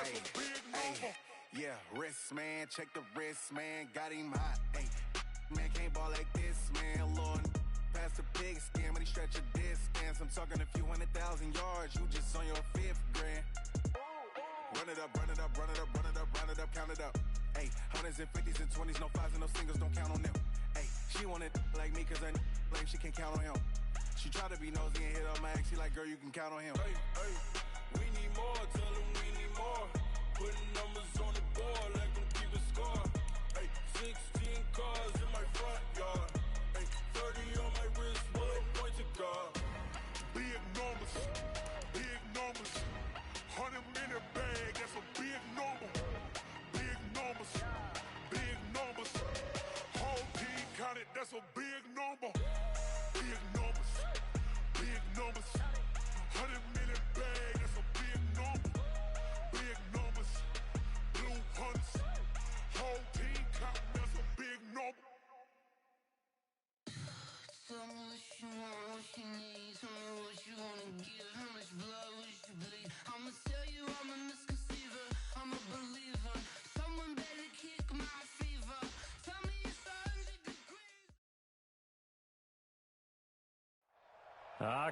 that's a big number. Yeah, wrist, man, check the wrist, man, got him hot. Hey, man, can't ball like this, man, Lord. Past the pig skin, but he stretch a distance. I'm talking a few 100,000 yards, you just on your 5th grand. Run it up, run it up, run it up, run it up, run it up, count it up. Hey, hundreds and 50s and 20s, no 5s and no singles, don't count on them. Hey, she wanted like me, cause I like she can count on him. She tried to be nosy and hit up my ex, she like, girl, you can count on him. Hey, hey, we need more, tell them we need more. Putting numbers on the board, like them keep a score. Hey, 16 cars in my front yard. Hey, 30 on my wrist, one point to guard. Big numbers, 100-minute bag, that's a big number. Big numbers, whole team counted, that's a big number. Big numbers, 100-minute bag, that's a big number. Big numbers, blue hunts, whole team counting, that's a big number. Tell me what you want, what you need. Tell me what you wanna give. How much blood would you bleed? I'ma tell you I'm a misconceiver. I'm a believer. Someone better kick my fever. Tell me it's 100 degrees.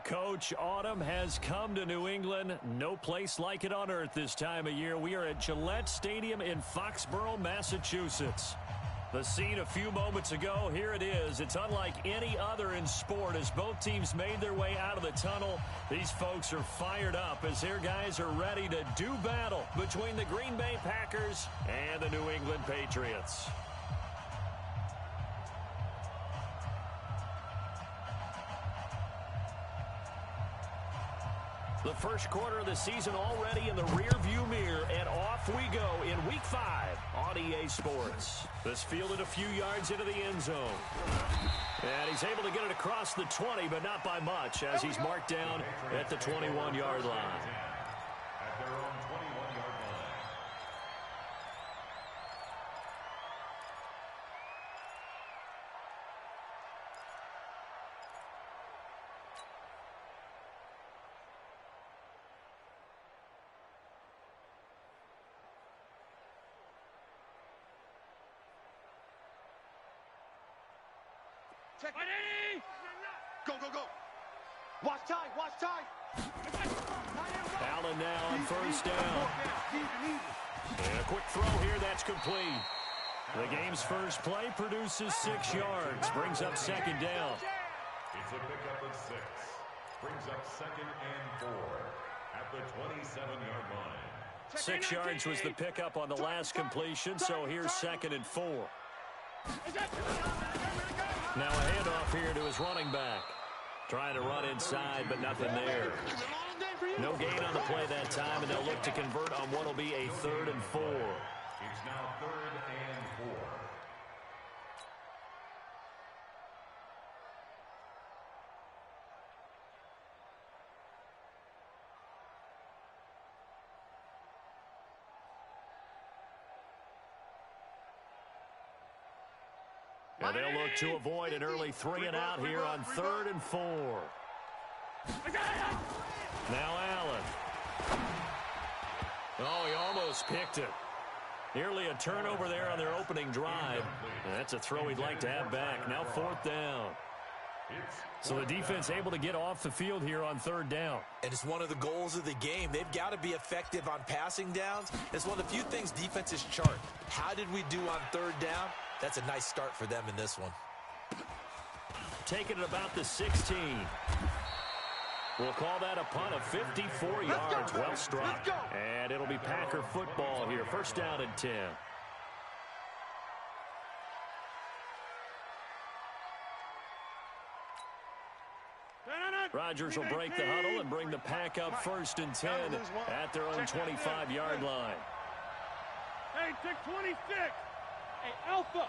Coach, autumn has come to New England. No place like it on earth this time of year. We are at Gillette Stadium in Foxborough, Massachusetts. The scene a few moments ago, here it is. It's unlike any other in sport as both teams made their way out of the tunnel. These folks are fired up as their guys are ready to do battle between the Green Bay Packers and the New England Patriots. The first quarter of the season already in the rearview mirror, and off we go in Week 5 on EA Sports. This fielded a few yards into the end zone. And he's able to get it across the 20, but not by much, as he's marked down at the 21-yard line. At their own 21-yard line. Check it. Go, go, go. Watch time, watch time. Allen now on first down. And a quick throw here, that's complete. The game's first play produces 6 yards, brings up second down. It's a pickup of 6. Brings up 2nd and 4 at the 27-yard line. 6 yards was the pickup on the last completion, so here's 2nd and 4. Now a handoff here to his running back. Trying to run inside, but nothing there. No gain on the play that time, and they'll look to convert on what will be a 3rd and 4. It's now 3rd and 4. And they'll look to avoid an early 3-and-out here on 3rd and 4. Now Allen. Oh, he almost picked it. Nearly a turnover there on their opening drive. And that's a throw he'd like to have back. Now 4th down. So the defense able to get off the field here on 3rd down. And it's one of the goals of the game. They've got to be effective on passing downs. It's one of the few things defenses chart. How did we do on 3rd down? That's a nice start for them in this one. Taking it about the 16. We'll call that a punt of 54 yards. Well struck. And it'll be Packer football here. 1st down and 10. Rodgers will break the huddle and bring the pack up 1st and 10 at their own 25-yard line. Hey, take 26. Hey, Alpha.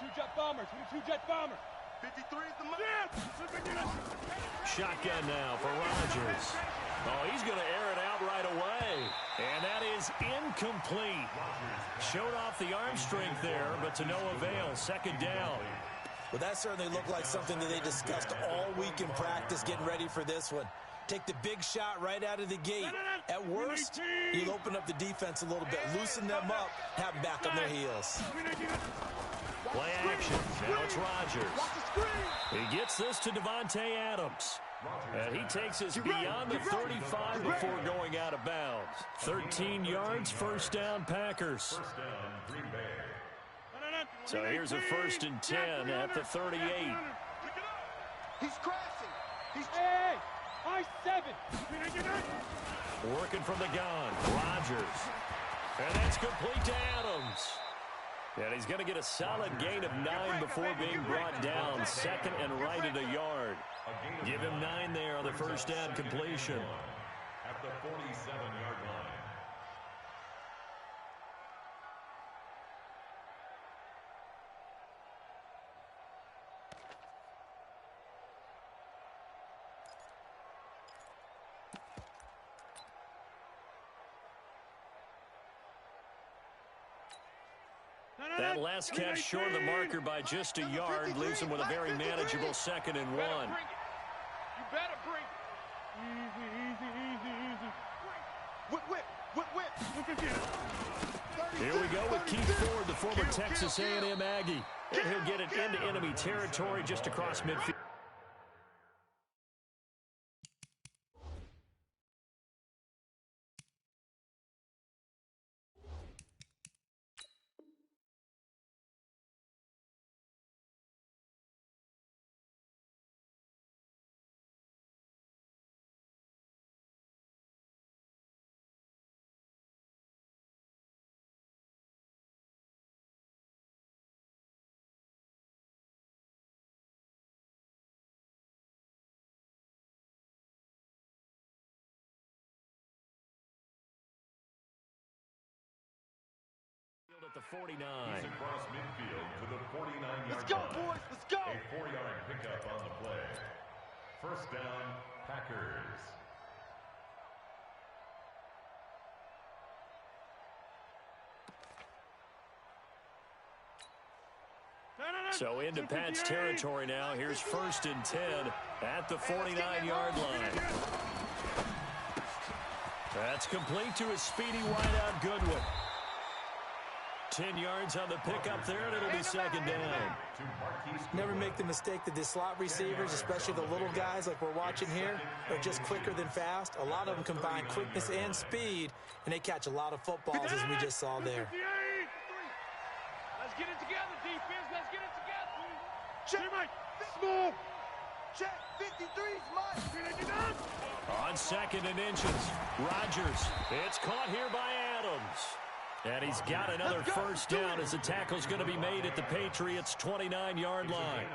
22 jet bomber, 22 jet bomber. 53 is the man. Shotgun now for Rodgers. Oh, he's going to air it out right away. And that is incomplete. Showed off the arm strength there, but to no avail. 2nd down. Well, that certainly looked like something that they discussed all week in practice getting ready for this one. Take the big shot right out of the gate. At worst, you'll open up the defense a little bit, loosen them up, have them back on their heels. Play action. Now it's Rodgers. He gets this to Davante Adams. And he takes us beyond the 35 before going out of bounds. 13 yards, first down, Packers. First down, Green Bay. So here's a 1st and 10 at the 38. He's crashing. He's Hey, I-7. Working from the gun, Rodgers. And that's complete to Adams. And he's going to get a solid gain of 9 before being brought down. 2nd and right at a yard. Give him 9 there on the first down completion. At the 47-yard line. That last catch short of the marker by just a yard leaves him with a very manageable 2nd and 1. You better bring it. Easy. whip. Here we go with Keith Ford, the former Texas A&M Aggie. And he'll get it into enemy territory just across midfield. At the 49. He's across midfield to the 49-yard Let's go, line. boys. Let's go. A 4-yard pickup on the play. First down, Packers. So into Pat's territory now. Here's 1st and 10 at the 49-yard line. That's complete to his speedy wideout Goodwin. 10 yards on the pickup there, and it'll be 2nd down. Never make the mistake that the slot receivers, especially the little guys like we're watching here, are just quicker than fast. A lot of them combine quickness and speed, and they catch a lot of footballs, as we just saw there. Let's get it together, defense. Let's get it together. Check. Small. Check. 53's mine. On 2nd and inches, Rodgers. It's caught here by Adams. And he's got another first down as the tackle's going to be made at the Patriots' 29-yard line.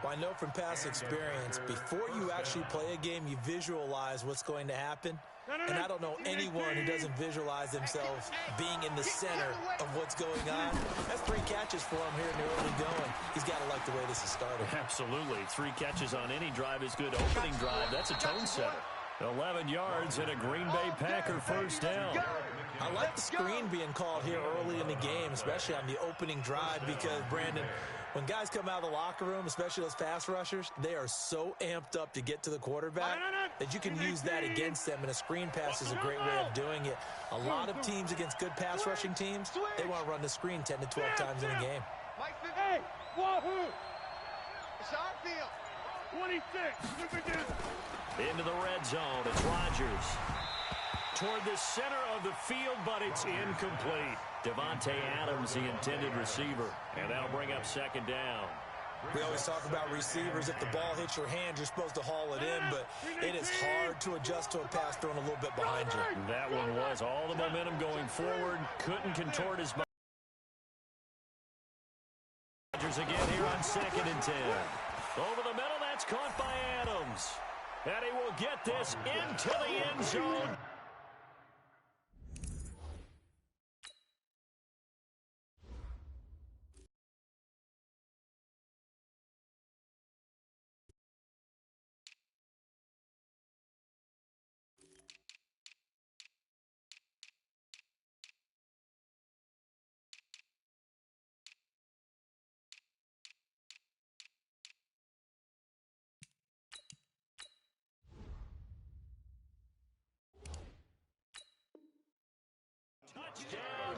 Well, I know from past experience, before you actually play a game, you visualize what's going to happen. And I don't know anyone who doesn't visualize themselves being in the center of what's going on. That's 3 catches for him here in the early going. He's got to like the way this is started. Absolutely. 3 catches on any drive is good. Opening drive, that's a tone setter. 11 yards and a Green Bay Packer first down. I like the screen being called here early in the game, especially on the opening drive, because, Brandon, when guys come out of the locker room, especially those pass rushers, they are so amped up to get to the quarterback that you can use that against them, and a screen pass is a great way of doing it. A lot of teams against good pass rushing teams, they want to run the screen 10 to 12 times in a game. Hey, wahoo! It's our field. 26. Into the red zone, it's Rodgers. Toward the center of the field, but it's incomplete. Davante Adams, the intended receiver. And that'll bring up 2nd down. We always talk about receivers. If the ball hits your hand, you're supposed to haul it in, but it is hard to adjust to a pass thrown a little bit behind you. That one was all the momentum going forward. Couldn't contort his body. Rodgers again here on 2nd and 10. Over the middle, that's caught by Adams. And he will get this into the end zone.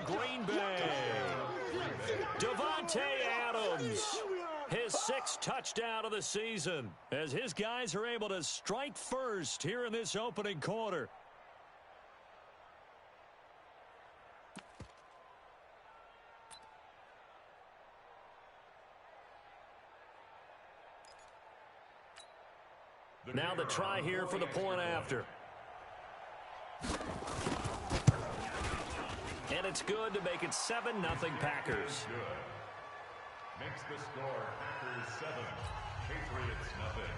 Green Bay. Davante Adams, his 6th touchdown of the season, as his guys are able to strike first here in this opening quarter. Now the try here for the point after. And it's good to make it 7-0 Packers. Makes the score Packers 7, Patriots nothing.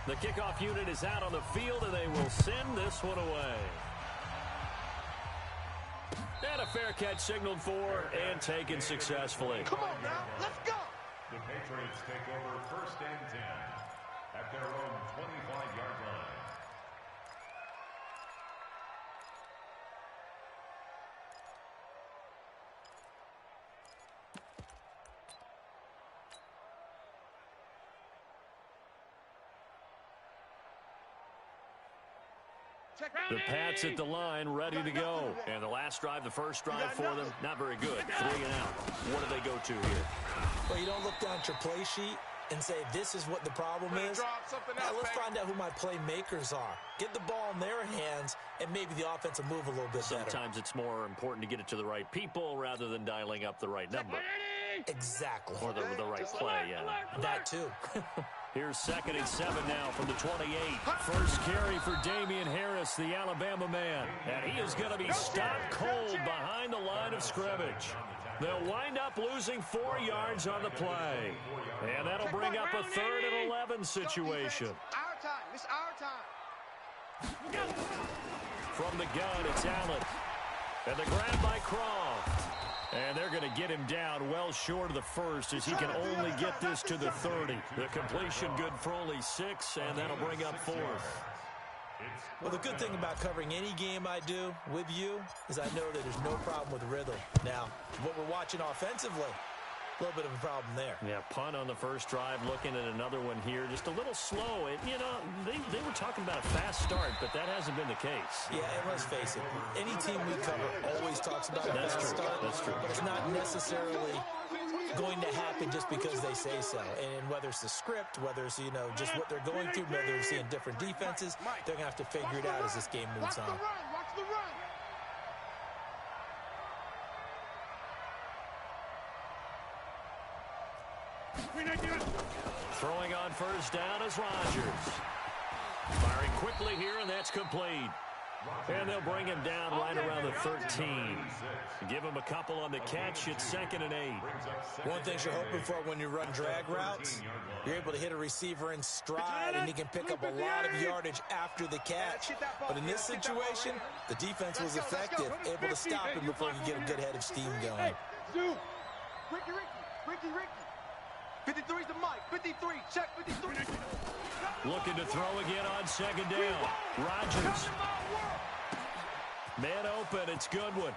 The kickoff unit is out on the field, and they will send this one away. And a fair catch signaled for and taken successfully. Come on now, let's go. The Patriots take over 1st and 10 at their own 25-yard line. The Pats at the line, ready to go. And the last drive, the first drive for them, not very good. 3 and out. What do they go to here? Well, you don't look down at your play sheet and say, this is what the problem is. Now, let's find out who my playmakers are. Get the ball in their hands, and maybe the offense will move a little bit better. Sometimes it's more important to get it to the right people rather than dialing up the right number. Exactly. Or the right play, yeah. That too. Here's 2nd and 7 now from the 28. First carry for Damian Harris, the Alabama man. And he is going to be stopped cold behind the line of scrimmage. They'll wind up losing 4 yards on the play. And that'll bring up a 3rd and 11 situation. Our time. It's our time. From the gun, it's Allen. And the grab by Croft. And they're going to get him down well short of the first as he can only get this to the 30. The completion good for only 6, and that'll bring up 4th. Well, the good thing about covering any game I do with you is I know that there's no problem with rhythm. Now, what we're watching offensively, a little bit of a problem there. Yeah, punt on the first drive, looking at another one here. Just a little slow. They were talking about a fast start, but that hasn't been the case. Yeah, and let's face it, any team we cover always talks about a fast start. That's true. But it's not necessarily going to happen just because they say so. And whether it's the script, whether it's, just what they're going through, whether they're seeing different defenses, they're going to have to figure it out as this game moves on. Watch the run. Throwing on first down is Rodgers. Firing quickly here, and that's complete. And they'll bring him down right around the 13. Give him a couple on the catch. It's 2nd and 8. One thing you're hoping for when you run drag routes, you're able to hit a receiver in stride, and he can pick up a lot of yardage after the catch. But in this situation, the defense was effective, able to stop him before he could get a good head of steam going. Ricky. 53's the mic. 53. Check 53. Looking to throw again on 2nd down. Rodgers. Man open. It's Goodwin.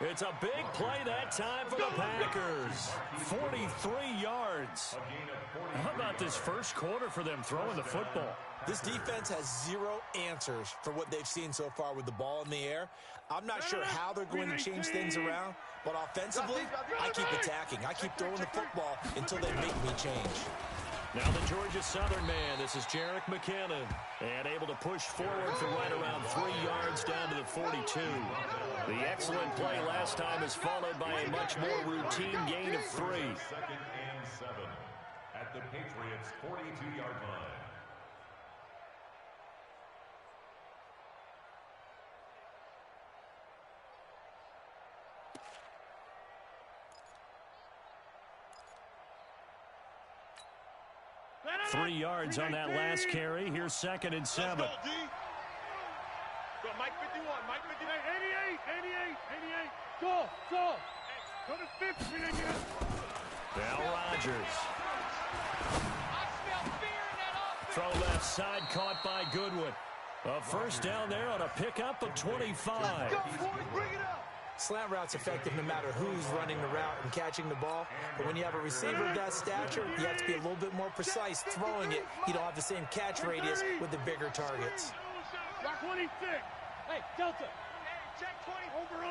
It's a big play that time for the Packers. 43 yards. How about this first quarter for them throwing the football? This defense has 0 answers for what they've seen so far with the ball in the air. I'm not sure how they're going to change things around, but offensively, I keep attacking. I keep throwing the football until they make me change. Now the Georgia Southern man, this is Jerick McKinnon, and able to push forward for right around 3 yards down to the 42. The excellent play last time is followed by a much more routine gain of 3. 2nd and 7 at the Patriots' 42-yard line. Three yards on that last carry. Here's 2nd and 7. Go, Mike 51, Mike 59, 88. Go. Go to 50. Now Rodgers. Throw left side, caught by Goodwin. A first down there on a pickup of 25. Let's go, boys. Bring it up. Slant route's effective no matter who's running the route and catching the ball. But when you have a receiver of that stature, you have to be a little bit more precise throwing it. You don't have the same catch radius with the bigger targets. Rock 26. Hey, Delta. Check 20. Over.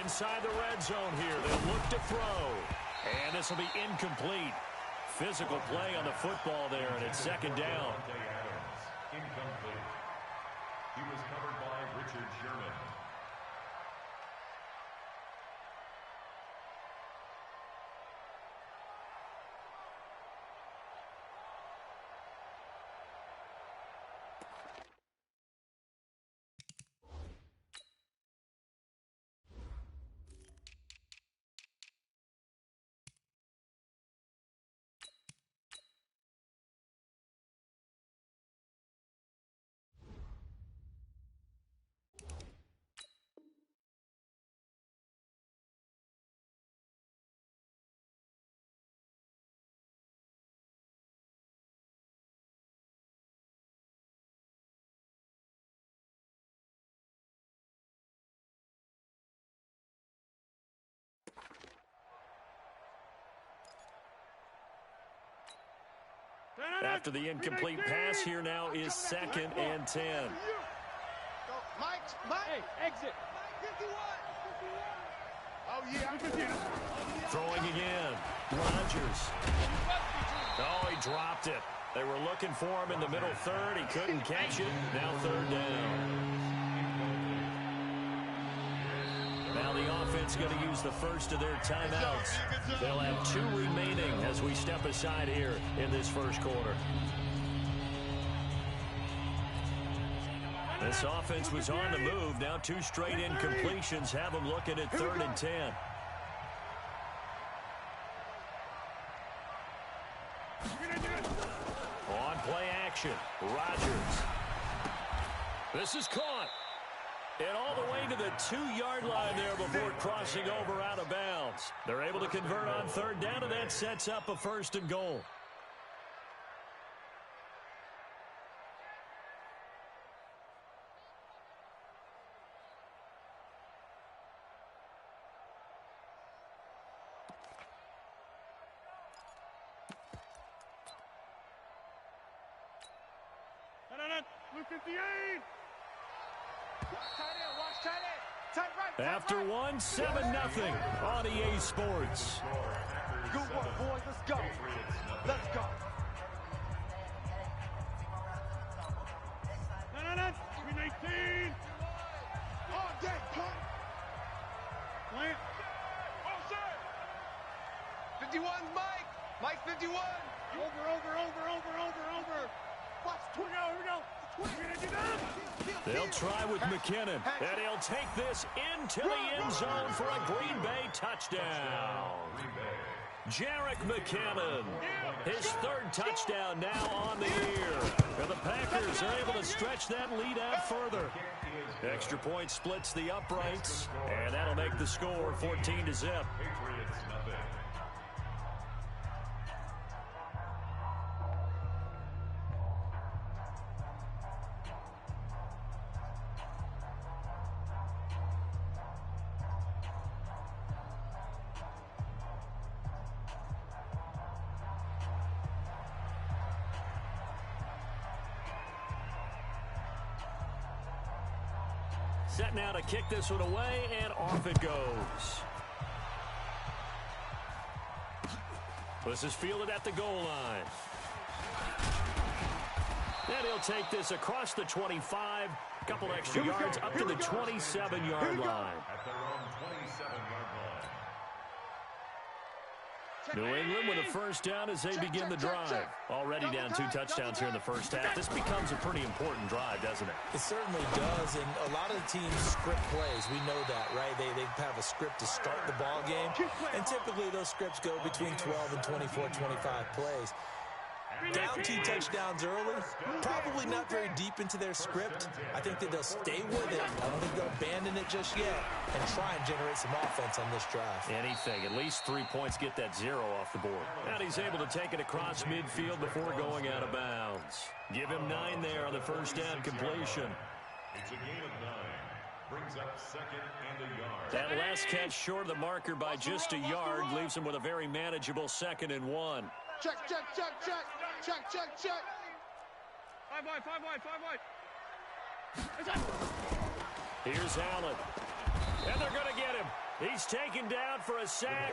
Inside the red zone here. They'll look to throw. And this will be incomplete. Physical play on the football there, and it's second down. Incomplete. He was covered by Richard Sherman. After the incomplete pass, here now is 2nd and 10. Mike. Hey, exit. Oh, yeah. Throwing again. Rodgers. Oh, he dropped it. They were looking for him in the middle third. He couldn't catch it. Now 3rd down. Now the offense going to use the first of their timeouts. They'll have 2 remaining as we step aside here in this first quarter. This offense was on the move. Now 2 straight incompletions have them looking at 3rd and 10. On play action, Rodgers. This is caught. And all the way to the 2-yard line there before crossing over out of bounds. They're able to convert on 3rd down, and that sets up a 1st and goal. Blue 58. After one, 7-0 on EA Sports. Good work, boys. Let's go. Let's go. No. 319. All day, punt. Plant. 51's Mike. Mike's 51. Over. Watch. Here we go. They'll try with McKinnon, and he'll take this into the end zone for a Green Bay touchdown. Jarek McKinnon, his 3rd touchdown now on the year. And the Packers are able to stretch that lead out further. Extra point splits the uprights, and that'll make the score 14-0. Set now to kick this one away, and off it goes. This is fielded at the goal line. And he'll take this across the 25, a couple extra yards up to the 27-yard line. At their own 27-yard line. New England with a 1st down as they begin the drive. Already down 2 touchdowns here in the first half. This becomes a pretty important drive, doesn't it? It certainly does, and a lot of the teams script plays. We know that, right? They have a script to start the ball game, and typically those scripts go between 12 and 24, 25 plays. Down 2 touchdowns early, probably not very deep into their script. I think that they'll stay with it. I don't think they'll abandon it just yet and try and generate some offense on this drive. Anything. At least 3 points, get that 0 off the board. And he's able to take it across midfield before going out of bounds. Give him 9 there on the 1st down completion. It's a gain of 9. Brings up 2nd and a yard. That last catch short of the marker by just a yard leaves him with a very manageable 2nd and 1. Check, check, check, check. Check, check, check. 5 wide, 5 wide, 5 wide. Here's Allen. And they're going to get him. He's taken down for a sack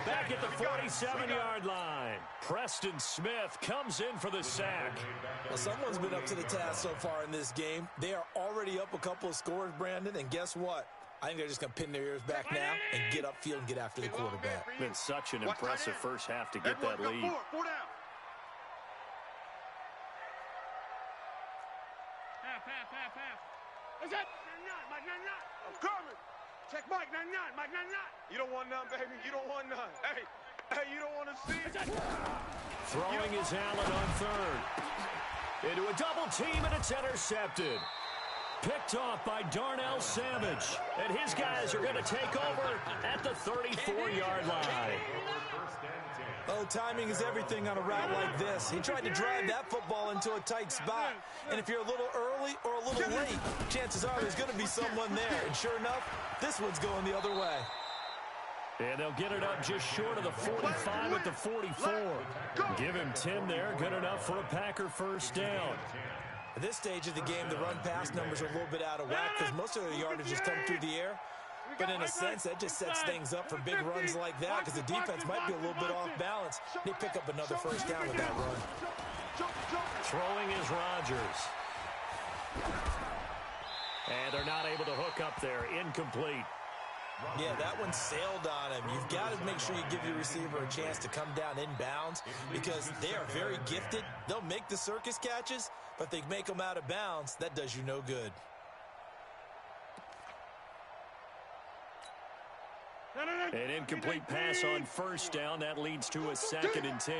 back at the 47-yard line. Preston Smith comes in for the sack. Well, someone's been up to the task so far in this game. They are already up a couple of scores, Brandon, and guess what? I think they're just going to pin their ears back now and get upfield and get after the quarterback. Been such an impressive first half to get that lead. 4 down. Half. Is it? Mike, I'm coming. Check Mike, 99. Mike, 99. You don't want none, baby. You don't want none. Hey, you don't want to see it. Throwing is Allen on third. Into a double team, and it's intercepted. Picked off by Darnell Savage. And his guys are going to take over at the 34-yard line. Oh, timing is everything on a route like this. He tried to drive that football into a tight spot. And if you're a little early or a little late, chances are there's going to be someone there. And sure enough, this one's going the other way. And they'll get it up just short of the 45 at the 44. Give him 10 there. Good enough for a Packer first down. At this stage of the game, the run-pass numbers are a little bit out of whack because most of the yardage has come through the air. But in a sense, that just sets things up for big runs like that because the defense might be a little bit off balance. They pick up another first down with that run. Throwing is Rodgers. And they're not able to hook up there. Incomplete. Yeah, that one sailed on him. You've got to make sure you give your receiver a chance to come down inbounds because they are very gifted. They'll make the circus catches, but if they make them out of bounds, that does you no good. An incomplete pass on first down. That leads to a 2nd and 10.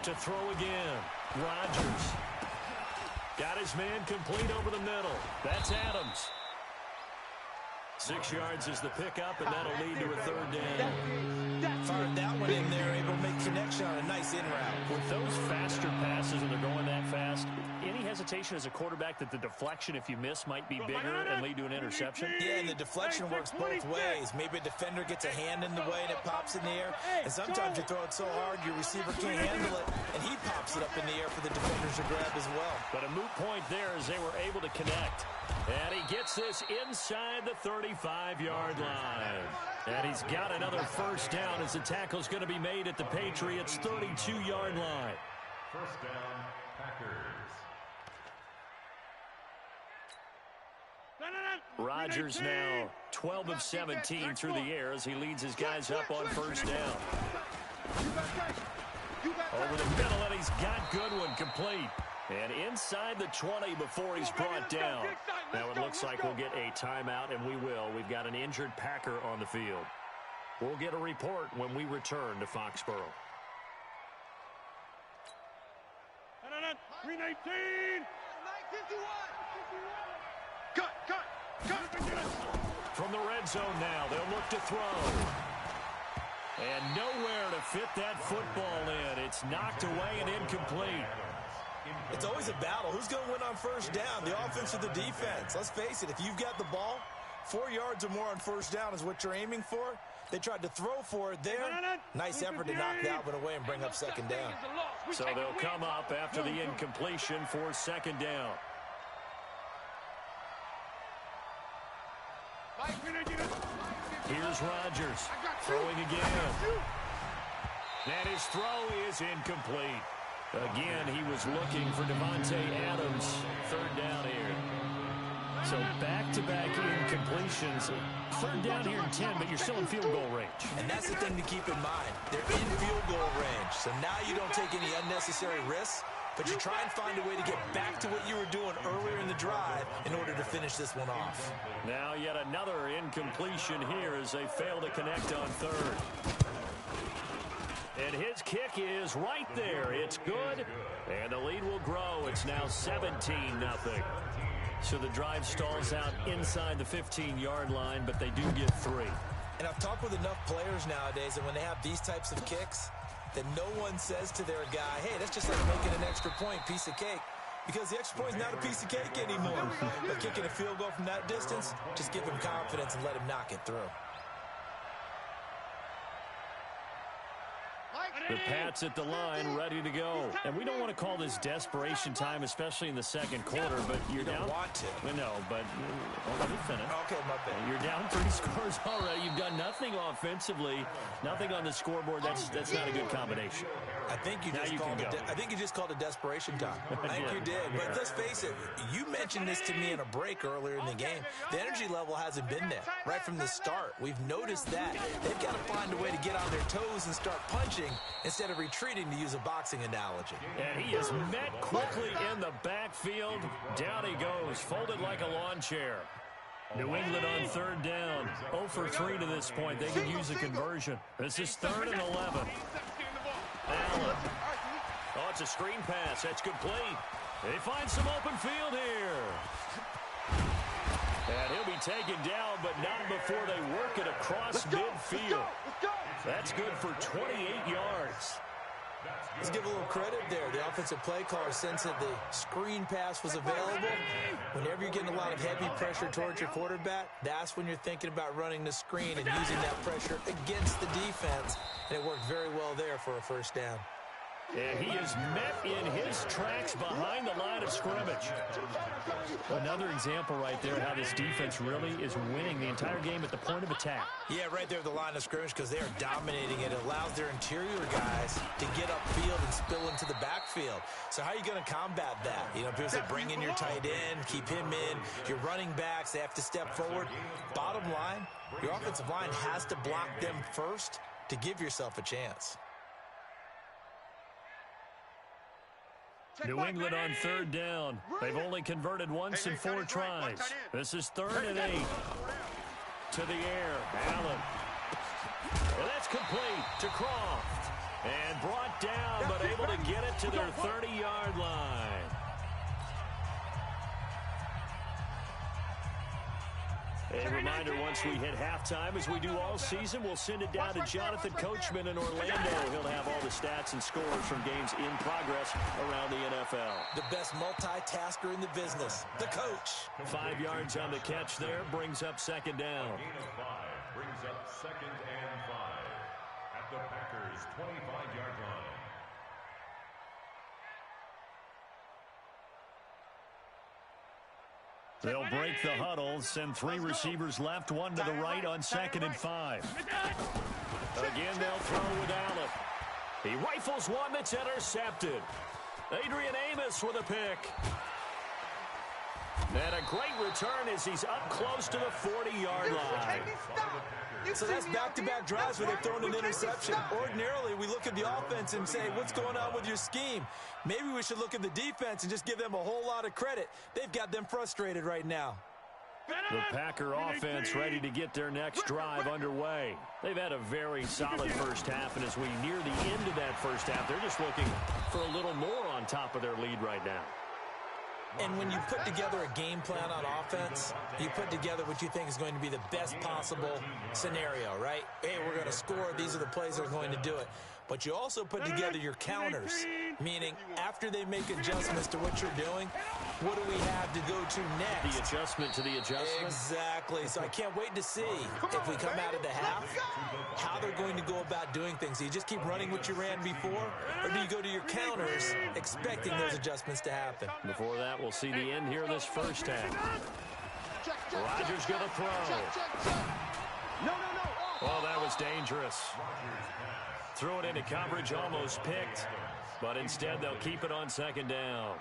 To throw again. Rodgers. Got his man complete over the middle. That's Adams. 6 yards is the pickup, and that'll lead to a 3rd down. Fired that one in there, able to make connection on a nice in route. With those faster passes and they're going that fast, any hesitation as a quarterback that the deflection, if you miss, might be bigger and lead to an interception? Yeah, and the deflection works both ways. Maybe a defender gets a hand in the way and it pops in the air, and sometimes you throw it so hard your receiver can't handle it, and he pops it up in the air for the defenders to grab as well. But a moot point there as they were able to connect. And he gets this inside the 35-yard line. And he's got another first down as the tackle's going to be made at the Patriots' 32-yard line. First down, Packers. Rodgers now 12 of 17 through the air as he leads his guys up on first down. Over the middle, and he's got Goodwin complete. And inside the 20 before he's brought down. Now it looks like we'll get a timeout, and we will. We've got an injured Packer on the field. We'll get a report when we return to Foxborough. 319. Cut. From the red zone now, they'll look to throw. And nowhere to fit that football in. It's knocked away and incomplete. It's always a battle. Who's going to win on first down, the offense or the defense? Let's face it, if you've got the ball, 4 yards or more on first down is what you're aiming for. They tried to throw for it there. Nice effort to knock that one away and bring up second down. So they'll come up after the incompletion for second down. Here's Rodgers throwing again. And his throw is incomplete. Again, he was looking for Devontae Adams. Third down here. So back-to-back incompletions. Third down here in 10, but you're still in field goal range. And that's the thing to keep in mind. They're in field goal range. So now you don't take any unnecessary risks, but you try and find a way to get back to what you were doing earlier in the drive in order to finish this one off. Now yet another incompletion here as they fail to connect on third. And his kick is right there. It's good, and the lead will grow. It's now 17-0. So the drive stalls out inside the 15-yard line, but they do get 3. And I've talked with enough players nowadays that when they have these types of kicks, that no one says to their guy, hey, that's just like making an extra point, piece of cake. because the extra point is not a piece of cake anymore. But kicking a field goal from that distance, just give him confidence and let him knock it through. The Pats at the line, ready to go. And we don't want to call this desperation time, especially in the second quarter, but you're down. You don't want to. No, but let me finish. Okay, my bad. You're down 3 scores already. You've done nothing offensively, nothing on the scoreboard. That's not a good combination. I think you just called it desperation time. I think you did. But let's face it, you mentioned this to me in a break earlier in the game. The energy level hasn't been there right from the start. We've noticed that. They've got to find a way to get on their toes and start punching instead of retreating, to use a boxing analogy. And he is met quickly in the backfield. Down he goes, folded like a lawn chair. New England on 3rd down. 0 for 3 to this point. They could use a conversion. This is 3rd and 11. Allen. Oh, it's a screen pass. That's complete. They find some open field here. And he'll be taken down, but not before they work it across midfield. That's good for 28 yards. Let's give a little credit there. The offensive play caller sensed that the screen pass was available. Whenever you're getting a lot of heavy pressure towards your quarterback, that's when you're thinking about running the screen and using that pressure against the defense. And it worked very well there for a 1st down. And he is met in his tracks behind the line of scrimmage. Another example right there how this defense really is winning the entire game at the point of attack. Yeah, right there at the line of scrimmage, because they are dominating it. It allows their interior guys to get upfield and spill into the backfield. So how are you going to combat that? You know, people say bring in your tight end, keep him in. Your running backs, they have to step forward. Bottom line, your offensive line has to block them first to give yourself a chance. New England on 3rd down. They've only converted once in 4 tries. This is 3rd and 8. To the air, Allen. And that's complete to Croft. And brought down, but able to get it to their 30-yard line. A reminder, once we hit halftime, as we do all season, we'll send it down to Jonathan Coachman in Orlando. He'll have all the stats and scores from games in progress around the NFL. The best multitasker in the business, the coach. 5 yards on the catch there, brings up 2nd down. Gain of 5 brings up 2nd and 5 at the Packers' 25-yard line. They'll break the huddle, send 3 receivers left, 1 to the right on 2nd and 5. Again, they'll throw with Allen. He rifles one that's intercepted. Adrian Amos with a pick. And a great return as he's up close to the 40-yard line. So that's back-to-back drives where they've thrown an interception. Ordinarily, we look at the offense and say, what's going on with your scheme? Maybe we should look at the defense and just give them a whole lot of credit. They've got them frustrated right now. The Packer offense ready to get their next drive underway. They've had a very solid first half, and as we near the end of that first half, they're just looking for a little more on top of their lead right now. And when you put together a game plan on offense, you put together what you think is going to be the best possible scenario, right? Hey, we're going to score. These are the plays that are going to do it. But you also put together your counters, meaning after they make adjustments to what you're doing, what do we have to go to next? The adjustment to the adjustment? Exactly. So I can't wait to see if we come out of the half, how they're going to go about doing things. Do you just keep running what you ran before, or do you go to your counters expecting those adjustments to happen? Before that, we'll see the end here of this first half. Rodgers going to throw. Oh, that was dangerous. Threw it into coverage, almost picked. But instead, they'll keep it on 2nd down.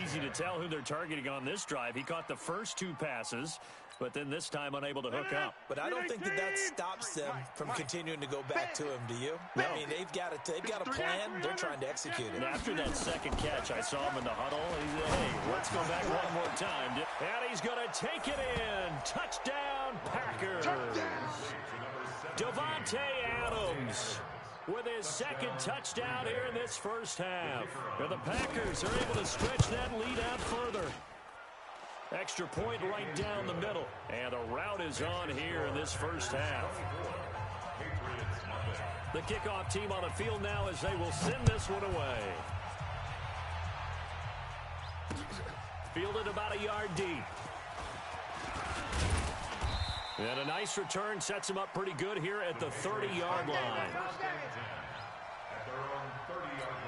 Easy to tell who they're targeting on this drive. He caught the first 2 passes, but then this time unable to hook up. But I don't think that stops them from continuing to go back to him, do you? No. I mean, they've got a plan. They're trying to execute it. And after that second catch, I saw him in the huddle. He said, hey, let's go back one more time. And he's going to take it in. Touchdown, Packers. Devontae Adams with his 2nd touchdown here in this first half. And the Packers are able to stretch that lead out further. Extra point right down the middle. And the route is on here in this first half. The kickoff team on the field now as they will send this one away. Fielded about a yard deep. And a nice return sets him up pretty good here at the 30-yard line. First and 10 at their own 30-yard line.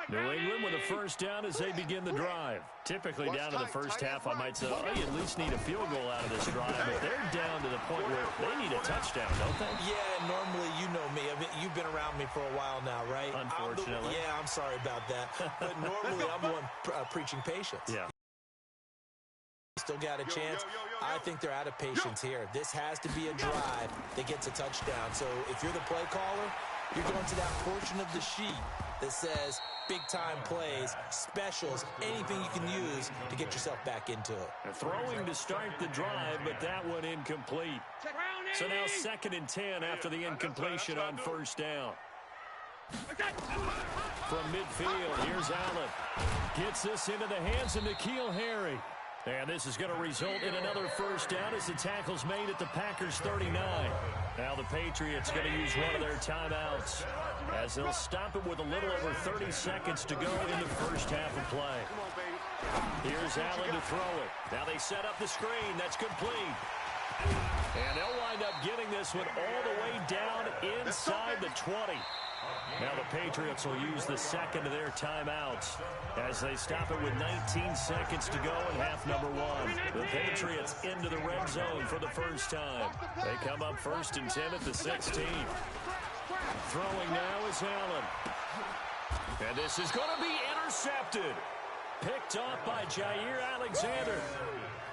New England with a first down as they begin the drive. Typically down to the first half, I might say, oh, you at least need a field goal out of this drive. But they're down to the point where they need a touchdown, don't they? Yeah, normally you know me. I mean, you've been around me for a while now, right? Unfortunately. I'm sorry about that. But normally I'm the one preaching patience. Yeah. Still got a chance. I think they're out of patience here. This has to be a drive that gets a touchdown. So if you're the play caller, you're going to that portion of the sheet that says big-time plays, specials, anything you can use to get yourself back into it. Throwing to start the drive, but that one incomplete. So now 2nd and 10 after the incompletion on first down. From midfield, here's Allen. Gets this into the hands of N'Keal Harry. And this is going to result in another first down as the tackle's made at the Packers 39. Now the Patriots going to use one of their timeouts as they'll stop it with a little over 30 seconds to go in the first half of play. Here's Allen to throw it. Now they set up the screen. That's complete. And they'll wind up getting this one all the way down inside the 20. Now the Patriots will use the second of their timeouts as they stop it with 19 seconds to go in half number 1. The Patriots into the red zone for the first time. They come up 1st and 10 at the 16. Throwing now is Allen. And this is going to be intercepted. Picked off by Jair Alexander.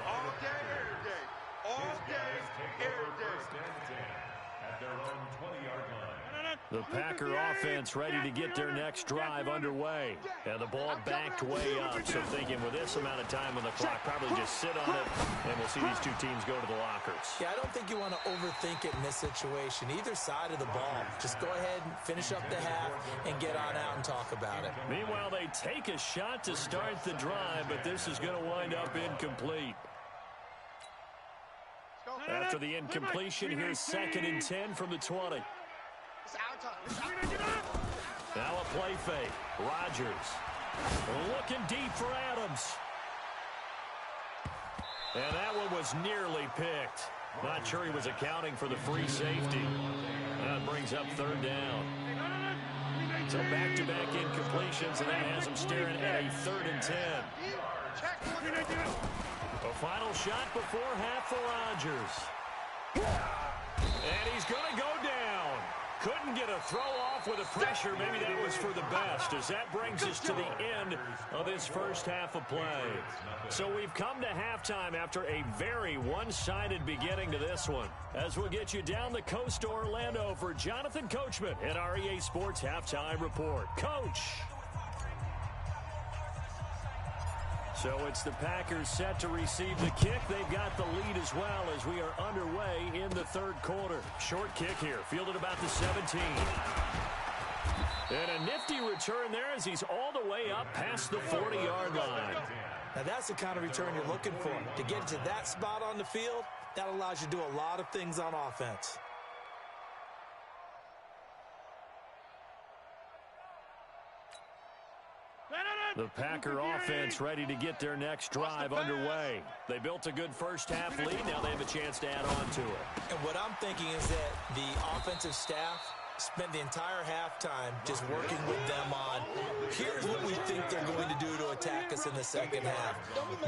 All day, every day. All day, every day. First and 10 at their own 20-yard line. The Packer offense ready to get their next drive underway. And the ball backed way up. So thinking with this amount of time on the clock, probably just sit on it, and we'll see these two teams go to the lockers. Yeah, I don't think you want to overthink it in this situation. Either side of the ball. Just go ahead and finish up the half and get on out and talk about it. Meanwhile, they take a shot to start the drive, but this is going to wind up incomplete. After the incompletion, here's 2nd and 10 from the 20. Now a play fake. Rodgers looking deep for Adams. And that one was nearly picked. Not sure he was accounting for the free safety. That brings up 3rd down. So back-to-back incompletions, and that has him staring at a 3rd and 10. A final shot before half for Rodgers. And he's going to go down. Couldn't get a throw off with a pressure. Maybe that was for the best, as that brings us to the end of this first half of play. So we've come to halftime after a very one-sided beginning to this one. As we'll get you down the coast to Orlando for Jonathan Coachman at our EA Sports Halftime Report. Coach! So it's the Packers set to receive the kick. They've got the lead as well as we are underway in the 3rd quarter. Short kick here, fielded about the 17. And a nifty return there as he's all the way up past the 40-yard line. Now that's the kind of return you're looking for. To get to that spot on the field, that allows you to do a lot of things on offense. The Packer offense ready to get their next drive underway. They built a good first half lead. Now they have a chance to add on to it. And what I'm thinking is that the offensive staff spent the entire halftime just working with them on, here's what we think they're going to do to attack us in the second half.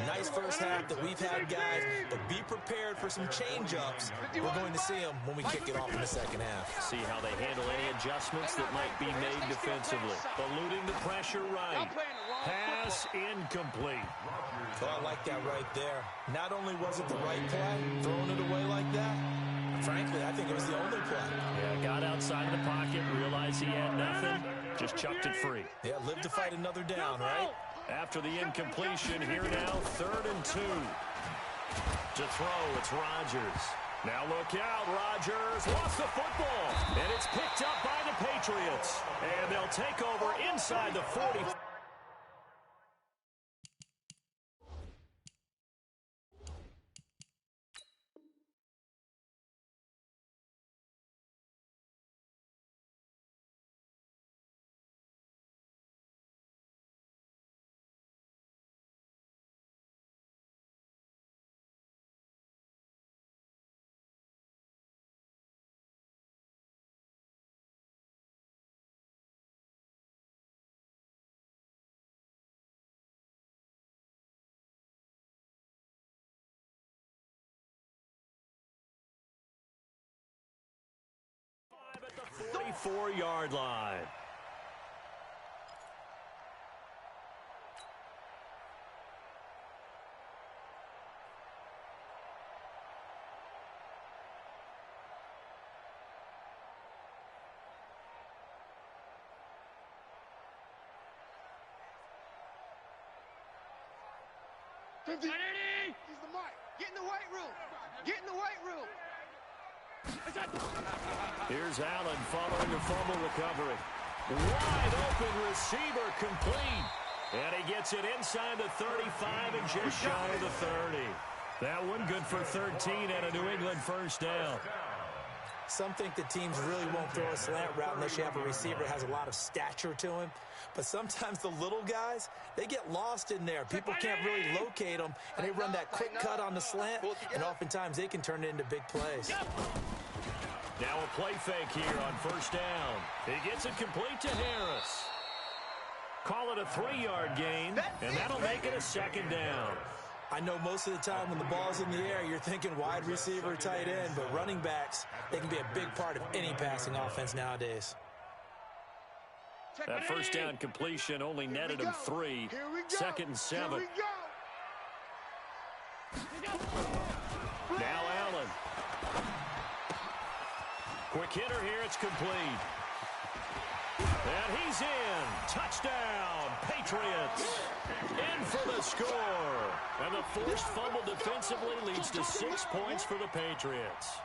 Nice first half that we've had, guys, but be prepared for some change-ups. We're going to see them when we kick it off in the second half. See how they handle any adjustments that might be made defensively. Eluding the pressure right. Pass incomplete. Oh, I like that right there. Not only was it the right play, throwing it away like that, frankly, I think it was the only play. Yeah, got outside of the pocket, realized he had nothing, just chucked it free. Yeah, live to fight another down, right? After the incompletion, here now, 3rd and 2. To throw, it's Rodgers. Now look out, Rodgers lost the football, and it's picked up by the Patriots. And they'll take over inside the 40. 34-yard line. He's the mic. Get in the weight room. Get in the weight room. Here's Allen following a fumble recovery. Wide open receiver complete. And he gets it inside the 35 and just shy of the 30. That one good for 13 and a New England first down. Some think the teams really won't throw a slant route unless you have a receiver that has a lot of stature to him. But sometimes the little guys, they get lost in there. People can't really locate them, and they run that quick cut on the slant, and oftentimes they can turn it into big plays. Now a play fake here on first down. He gets it complete to Harris. Call it a 3-yard gain, and that'll make it a second down. I know most of the time when the ball's in the air, you're thinking wide receiver, tight end, but running backs, they can be a big part of any passing offense nowadays. That first down completion only netted him 3. Second and 7. Now Allen. Quick hitter here, it's complete. And he's in. Touchdown, Patriots. In for the score. And the forced fumble defensively leads to 6 points for the Patriots.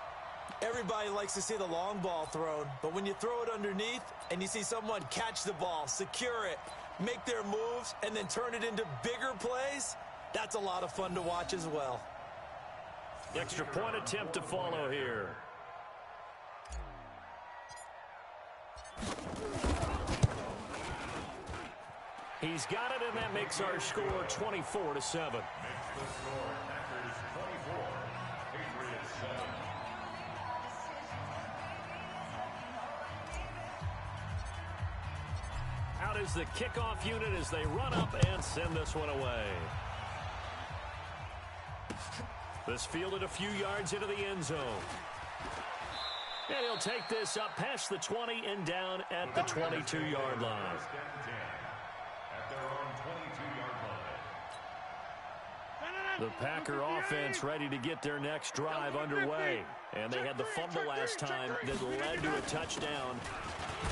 Everybody likes to see the long ball thrown, but when you throw it underneath and you see someone catch the ball, secure it, make their moves, and then turn it into bigger plays, that's a lot of fun to watch as well. Extra point attempt to follow here. He's got it, and that makes our score 24-7. Makes the score Packers 24, Patriots 7. Out is the kickoff unit as they run up and send this one away. This fielded a few yards into the end zone. And he'll take this up past the 20 and down at the 22-yard line. At their own 22-yard line. The Packer offense ready to get their next drive underway. And they had the fumble last time that led to a touchdown.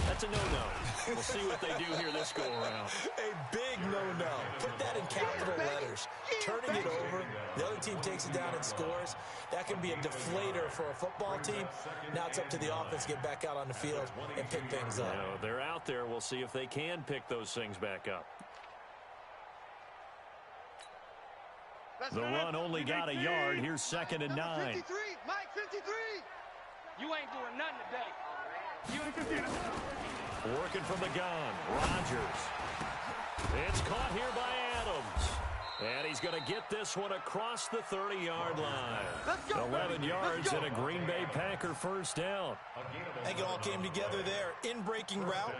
That's a no-no. We'll see what they do here this go-around. A big no-no. Put that in capital letters. Turning it over, the other team takes it down and scores. That can be a deflator for a football team. Now it's up to the offense to get back out on the field and pick things up. No, they're out there. We'll see if they can pick those things back up. The run only got a yard. Here's 2nd and 9. 53, Mike 53. You ain't doing nothing today. Working from the gun, Rodgers. It's caught here by Adams. And he's going to get this one across the 30-yard line. 11 yards and a Green Bay Packer first down. I think it all came together there. In-breaking route,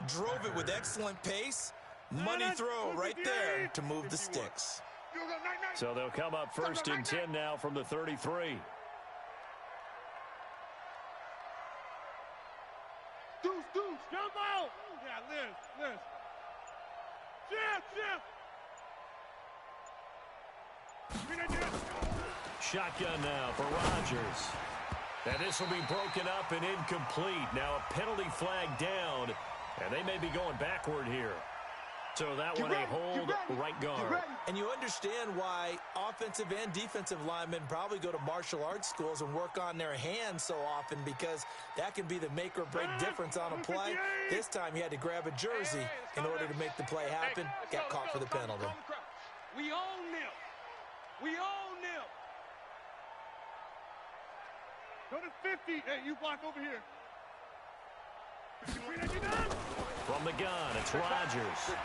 drove it with excellent pace. Money throw right there to move the sticks. So they'll come up 1st and 10 now from the 33. Deuce. Jump out. Yeah, Liz. Shotgun now for Rodgers. And this will be broken up and incomplete. Now a penalty flag down, and they may be going backward here. So that one a hold right guard. And you understand why offensive and defensive linemen probably go to martial arts schools and work on their hands so often, because that can be the make or break difference on a play. This time he had to grab a jersey in order to make the play happen. Got caught for the penalty. We own them. We own them. Go to 50. Hey, you block over here. From the gun, it's Rodgers.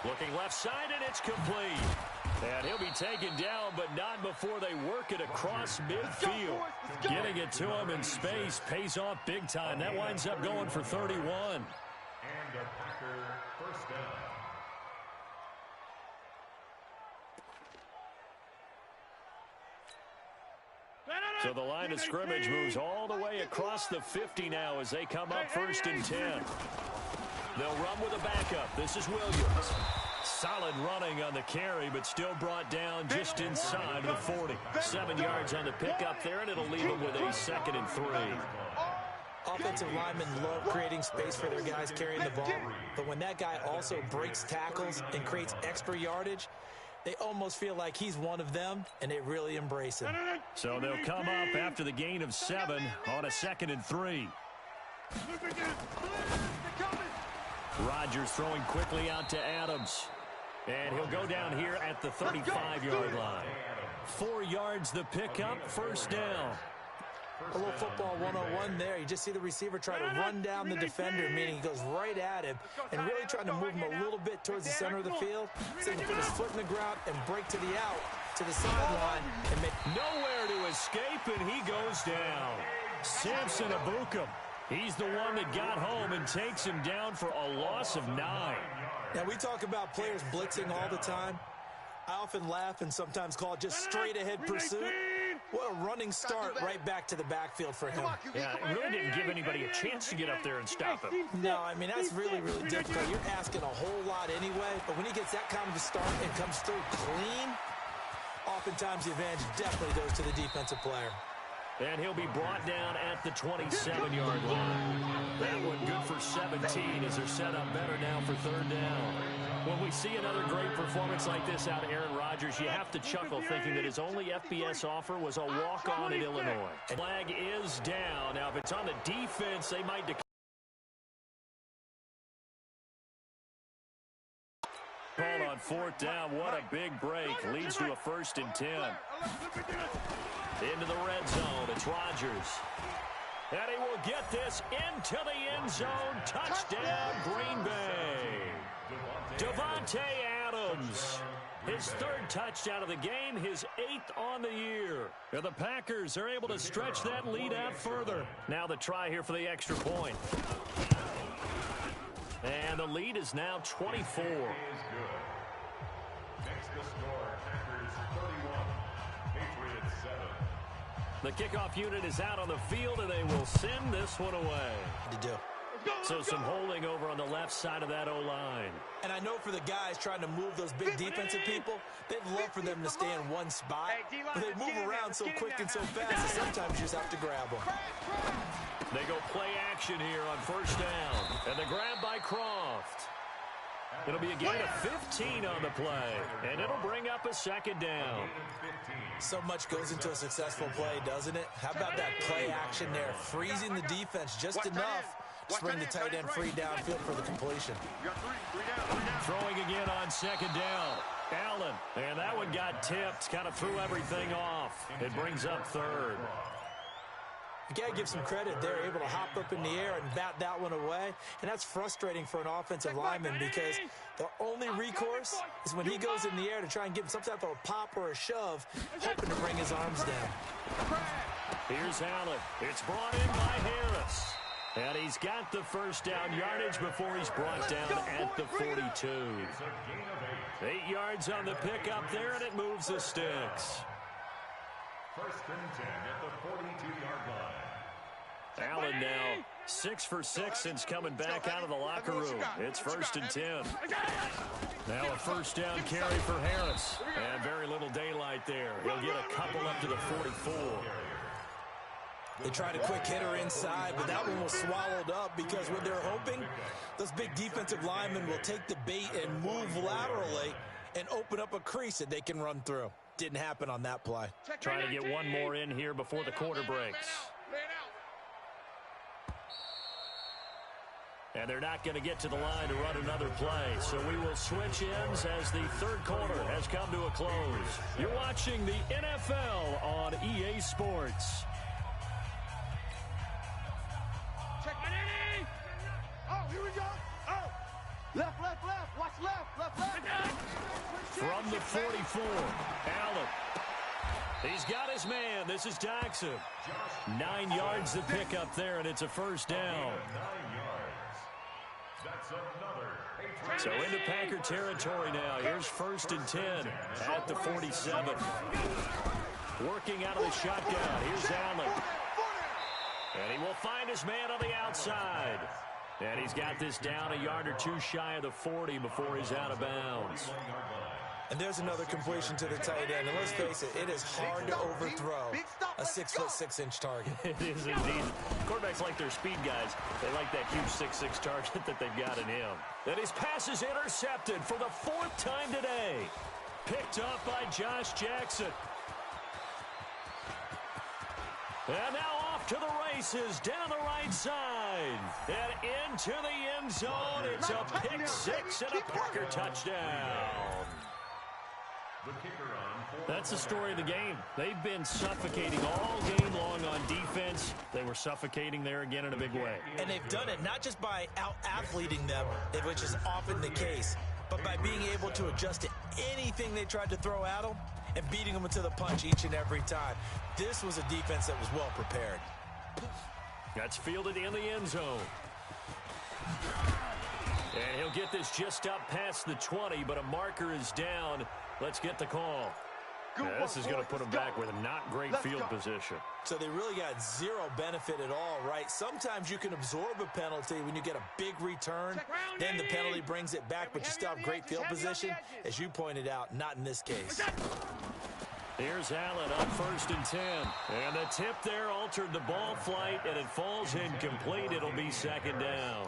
Looking left side, and it's complete. And he'll be taken down, but not before they work it across midfield. Getting it to him in space pays off big time. That winds up going for 31. And a Packer first down. So the line of scrimmage moves all the way across the 50 now as they come up 1st and 10. They'll run with a backup. This is Williams. Solid running on the carry, but still brought down just inside the 40. 7 yards on the pickup there, and it'll leave them with a 2nd and 3. Offensive linemen love creating space for their guys carrying the ball, but when that guy also breaks tackles and creates extra yardage, they almost feel like he's one of them, and they really embrace him. So they'll come up after the gain of 7 on a 2nd and 3. Rodgers throwing quickly out to Adams. And he'll go down here at the 35-yard line. 4 yards the pickup, 1st down. A little football 101 there. You just see the receiver try to run down the defender, meaning he goes right at him and really trying to move him a little bit towards the center of the field so he can put his foot in the ground and break to the out, to the sideline. And make nowhere to escape, and he goes down. Samson Abukum. He's the one that got home and takes him down for a loss of 9. Now, we talk about players blitzing all the time. I often laugh and sometimes call it just straight-ahead pursuit. What a running start right back to the backfield for him. Yeah, it really didn't give anybody a chance to get up there and stop him. No, I mean, that's really, really difficult. You're asking a whole lot anyway, but when he gets that kind of a start and comes through clean, oftentimes the advantage definitely goes to the defensive player. And he'll be brought down at the 27-yard line. That one good for 17 as they're set up better now for 3rd down. When we see another great performance like this out of Aaron Rodgers, you have to chuckle thinking that his only FBS offer was a walk-on at Illinois. Flag is down. Now, if it's on the defense, they might call on 4th down. What a big break. Leads to a 1st and 10. Into the red zone. It's Rodgers. And he will get this into the end zone. Touchdown, Green Bay. Davante Adams. His 3rd touchdown of the game, his 8th on the year. And the Packers are able to stretch that lead out further. Now the try here for the extra point. And the lead is now 24. Next to score, Packers 31, Patriots 7. The kickoff unit is out on the field, and they will send this one away. So some holding over on the left side of that O-line. And I know for the guys trying to move those big defensive people, they'd love for them to stay in one spot. But they move around so quick and so fast that sometimes you just have to grab them. They go play action here on 1st down. And the grab by Croft. It'll be a gain of 15 on the play. And it'll bring up a 2nd down. So much goes into a successful play, doesn't it? How about that play action there? Freezing the defense just enough to bring the tight end free downfield for the completion. Throwing again on 2nd down. Allen. And that one got tipped. Kind of threw everything off. It brings up 3rd. You got to give some credit. They're able to hop up in the air and bat that one away. And that's frustrating for an offensive lineman because the only recourse is when he goes in the air to try and give him some type of a pop or a shove, hoping to bring his arms down. Here's Allen. It's brought in by Harris. And he's got the 1st down yardage before he's brought down at the 42. 8 yards on the pickup there, and it moves the sticks. 1st and 10 at the 42-yard line. Allen now 6 for 6 since coming back out of the locker room. It's 1st and 10. Now a 1st down carry for Harris. And very little daylight there. He'll get a couple up to the 44. They tried a quick hitter inside, but that one was swallowed up because what they're hoping, those big defensive linemen will take the bait and move laterally and open up a crease that they can run through. Didn't happen on that play. Trying to get one more in here before the quarter breaks. And they're not going to get to the line to run another play. So we will switch ends as the 3rd quarter has come to a close. You're watching the NFL on EA Sports. Check my name. Oh, here we go. Oh. Left. Watch left. From the 44, Allen. He's got his man. This is Jackson. 9 yards to pick up there, and it's a 1st down. 9 yards. That's another. So into Packer territory now. Here's 1st and 10 at the 47. Working out of the shotgun. Here's Allen. And he will find his man on the outside. And he's got this down a yard or two shy of the 40 before he's out of bounds. And there's another completion to the tight end. And let's face it, it is hard to overthrow a 6'6" target. It is indeed. Quarterbacks like their speed guys. They like that huge 6'6" target that they've got in him. And his pass is intercepted for the 4th time today. Picked up by Josh Jackson. And now off to the races, down the right side. And into the end zone. It's a pick six and a Parker touchdown. That's the story of the game. They've been suffocating all game long on defense. They were suffocating there again in a big way. And they've done it not just by out-athleting them, which is often the case, but by being able to adjust to anything they tried to throw at them and beating them to the punch each and every time. This was a defense that was well prepared. That's fielded in the end zone. And he'll get this just up past the 20, but a marker is down. Let's get the call. This is going to put him back with not great field position. So they really got zero benefit at all, right? Sometimes you can absorb a penalty when you get a big return. Then the penalty brings it back, but you still have great field position. As you pointed out, not in this case. Here's Allen on 1st and 10. And the tip there altered the ball flight, and it falls incomplete. It'll be 2nd down.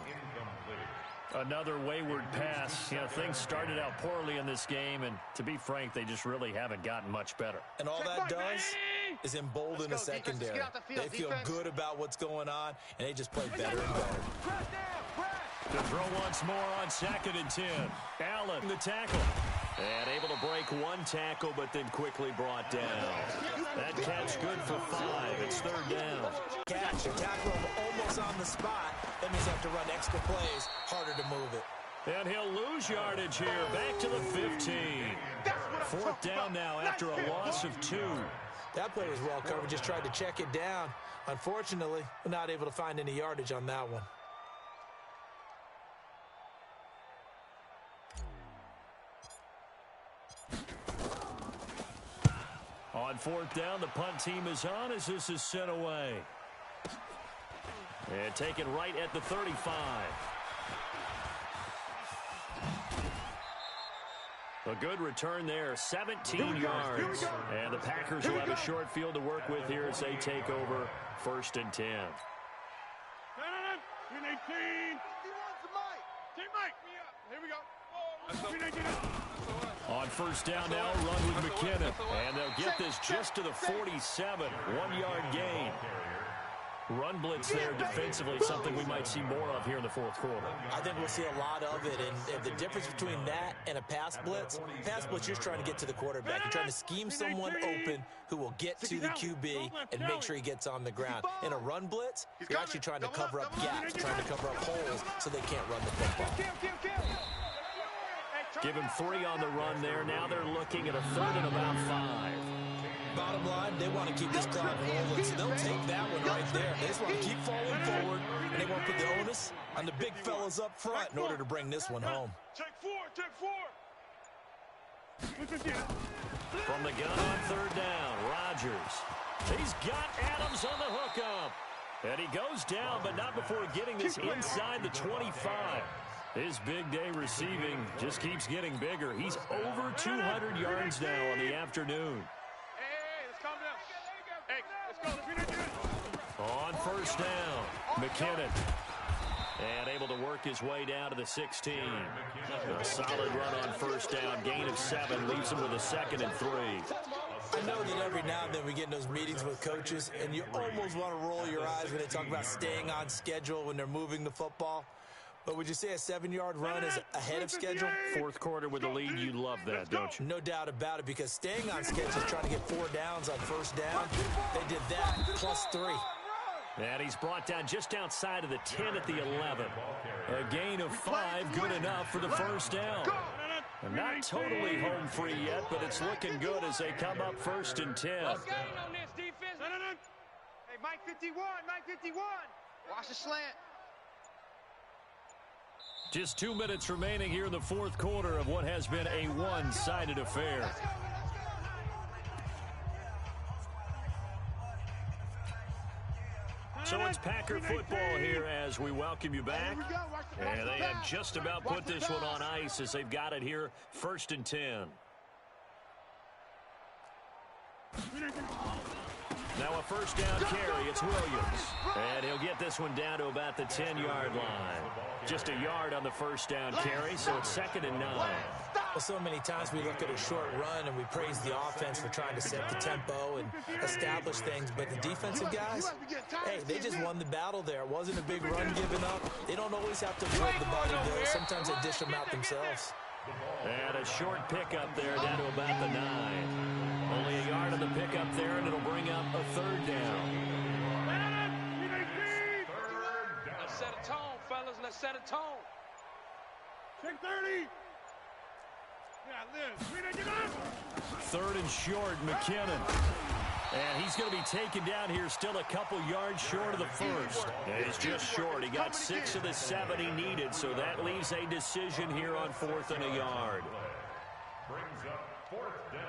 Another wayward pass. You know, things started out poorly in this game, and to be frank, they just really haven't gotten much better. And all that does is embolden the secondary. They feel good about what's going on, and they just play better and better. To throw once more on 2nd and 10. Allen, the tackle. And able to break one tackle, but then quickly brought down. That catch good for 5. It's 3rd down. Catch and tackle him almost on the spot. That means they have to run extra plays, harder to move it. And he'll lose yardage here, back to the 15. 4th down now after a loss of 2. That play was well covered, just tried to check it down. Unfortunately, we're not able to find any yardage on that one. On 4th down, the punt team is on as this is sent away. And taken right at the 35. A good return there, 17 yards. And the Packers will have a short field to work with here as they take over 1st and 10. On 1st down now, run with McKinnon. And they'll get this just to the 47. 1-yard gain. Run blitz there defensively, something we might see more of here in the 4th quarter. I think we'll see a lot of it, and the difference between that and a pass blitz, you're just trying to get to the quarterback. You're trying to scheme someone open who will get to the QB and make sure he gets on the ground. In a run blitz, you're actually trying to cover up gaps, trying to cover up holes so they can't run the football. Give him 3 on the run there. Now they're looking at a 3rd and about 5. Bottom line, they want to keep this clock rolling, so they'll take that one right there. They just want to keep falling forward, and they want to put the onus on the big fellas up front in order to bring this one home. Take 4. From the gun on 3rd down, Rodgers. He's got Adams on the hookup. And he goes down, but not before getting this inside the 25. His big day receiving just keeps getting bigger. He's over 200 yards now on the afternoon. Hey, let's calm down. Hey, let's go. On 1st down, McKinnon. And able to work his way down to the 16. A solid run on 1st down. Gain of 7 leaves him with a 2nd and 3. I know that every now and then we get in those meetings with coaches, and you almost want to roll your eyes when they talk about staying on schedule when they're moving the football. But would you say a 7-yard run is ahead of schedule? 4th quarter with the lead, you love that, don't you? No doubt about it, because staying on schedule is trying to get 4 downs on 1st down. They did that plus 3. And he's brought down just outside of the 10 at the 11. A gain of 5, good enough for the 1st down. Not totally home free yet, but it's looking good as they come up 1st and 10. What's going on this defense? Hey, Mike 51. Watch the slant. Just 2 minutes remaining here in the 4th quarter of what has been a one-sided affair. So it's Packer football here as we welcome you back. And they have just about put this one on ice as they've got it here, 1st and 10. Now a first down carry. It's Williams. And he'll get this one down to about the 10-yard line. Just a yard on the first down carry, so it's 2nd and 9. Well, so many times we look at a short run and we praise the offense for trying to set the tempo and establish things, but the defensive guys, hey, they just won the battle there. It wasn't a big run given up. They don't always have to build the bodybuilders. Sometimes they dish them out themselves. And a short pickup there down to about the 9. Only a yard on the pickup there, and it'll bring up a 3rd down. Let's set a tone, fellas. Let's set a tone. Check 30. Yeah, Liz. 3rd and short, McKinnon. And he's going to be taken down here, still a couple yards short of the first. And he's just short. He got 6 of the 7 he needed, so that leaves a decision here on 4th and a yard. Brings up 4th down.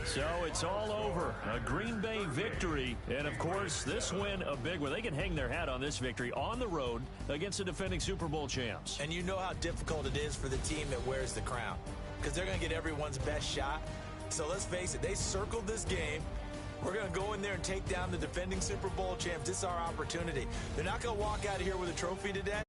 So it's all over. A Green Bay victory. And, of course, this win a big one. They can hang their hat on this victory on the road against the defending Super Bowl champs. And you know how difficult it is for the team that wears the crown, because they're going to get everyone's best shot. So let's face it, they circled this game. We're going to go in there and take down the defending Super Bowl champs. This is our opportunity. They're not going to walk out of here with a trophy today.